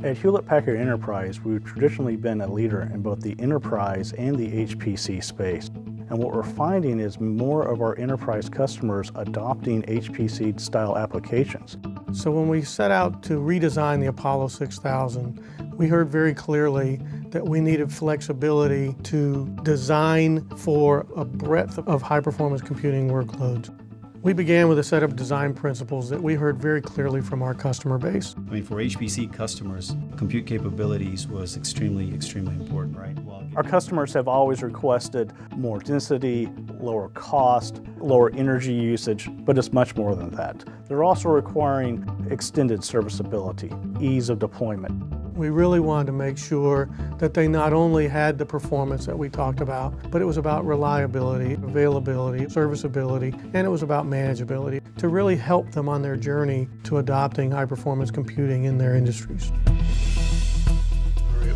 At Hewlett-Packard Enterprise, we've traditionally been a leader in both the enterprise and the HPC space. And what we're finding is more of our enterprise customers adopting HPC-style applications. So when we set out to redesign the Apollo 6000, we heard very clearly that we needed flexibility to design for a breadth of high-performance computing workloads. We began with a set of design principles that we heard very clearly from our customer base. I mean, for HPC customers, compute capabilities was extremely important, right? Our customers have always requested more density, lower cost, lower energy usage, but it's much more than that. They're also requiring extended serviceability, ease of deployment. We really wanted to make sure that they not only had the performance that we talked about, but it was about reliability, availability, serviceability, and it was about manageability to really help them on their journey to adopting high-performance computing in their industries.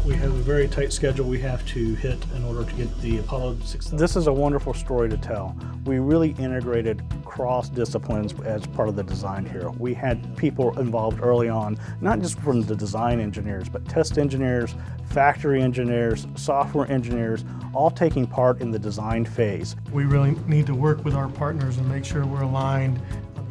We have a very tight schedule we have to hit in order to get the Apollo 6000. This is a wonderful story to tell. We really integrated cross disciplines as part of the design here. We had people involved early on, not just from the design engineers, but test engineers, factory engineers, software engineers, all taking part in the design phase. We really need to work with our partners and make sure we're aligned.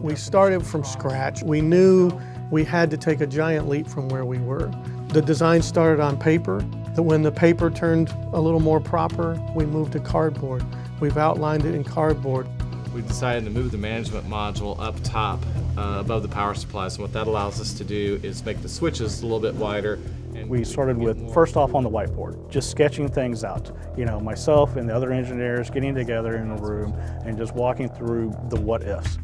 We started from scratch. We knew we had to take a giant leap from where we were. The design started on paper. When the paper turned a little more proper, we moved to cardboard. We've outlined it in cardboard. We decided to move the management module up top above the power supply. So what that allows us to do is make the switches a little bit wider. And we started with, first off on the whiteboard, just sketching things out. You know, myself and the other engineers getting together in a room and just walking through the what ifs.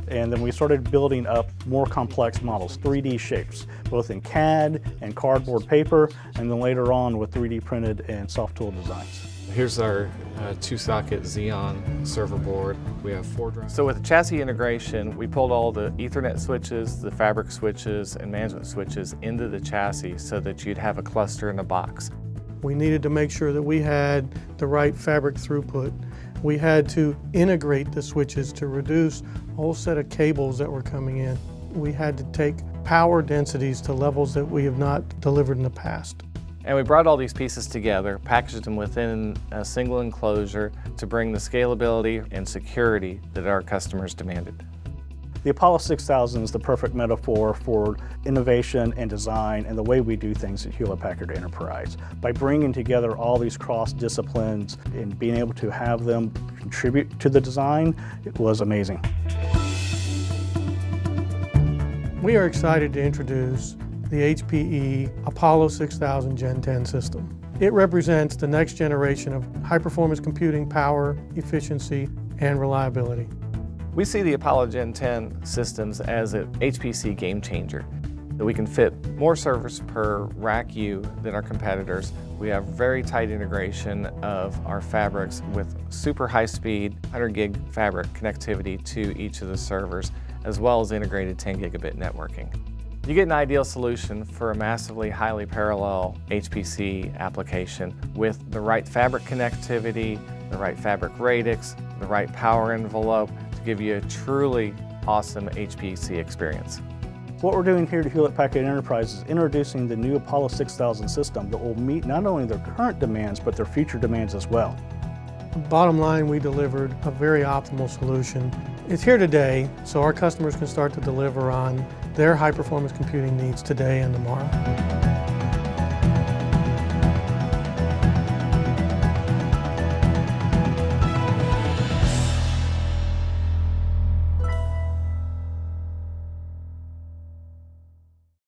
And then we started building up more complex models, 3D shapes, both in CAD and cardboard paper, and then later on with 3D printed and soft tool designs. Here's our two-socket Xeon server board. We have 4 drives. So with the chassis integration, we pulled all the Ethernet switches, the fabric switches, and management switches into the chassis so that you'd have a cluster in a box. We needed to make sure that we had the right fabric throughput. We had to integrate the switches to reduce a whole set of cables that were coming in. We had to take power densities to levels that we have not delivered in the past. And we brought all these pieces together, packaged them within a single enclosure to bring the scalability and security that our customers demanded. The Apollo 6000 is the perfect metaphor for innovation and design and the way we do things at Hewlett-Packard Enterprise. By bringing together all these cross-disciplines and being able to have them contribute to the design, it was amazing. We are excited to introduce the HPE Apollo 6000 Gen 10 system. It represents the next generation of high-performance computing power, efficiency, and reliability. We see the Apollo Gen 10 systems as an HPC game changer. That we can fit more servers per rack U than our competitors. We have very tight integration of our fabrics with super high speed 100 gig fabric connectivity to each of the servers, as well as integrated 10 gigabit networking. You get an ideal solution for a massively highly parallel HPC application with the right fabric connectivity, the right fabric radix, the right power envelope to give you a truly awesome HPC experience. What we're doing here at Hewlett-Packard Enterprise is introducing the new Apollo 6000 system that will meet not only their current demands, but their future demands as well. Bottom line, we delivered a very optimal solution. It's here today, so our customers can start to deliver on their high-performance computing needs today and tomorrow.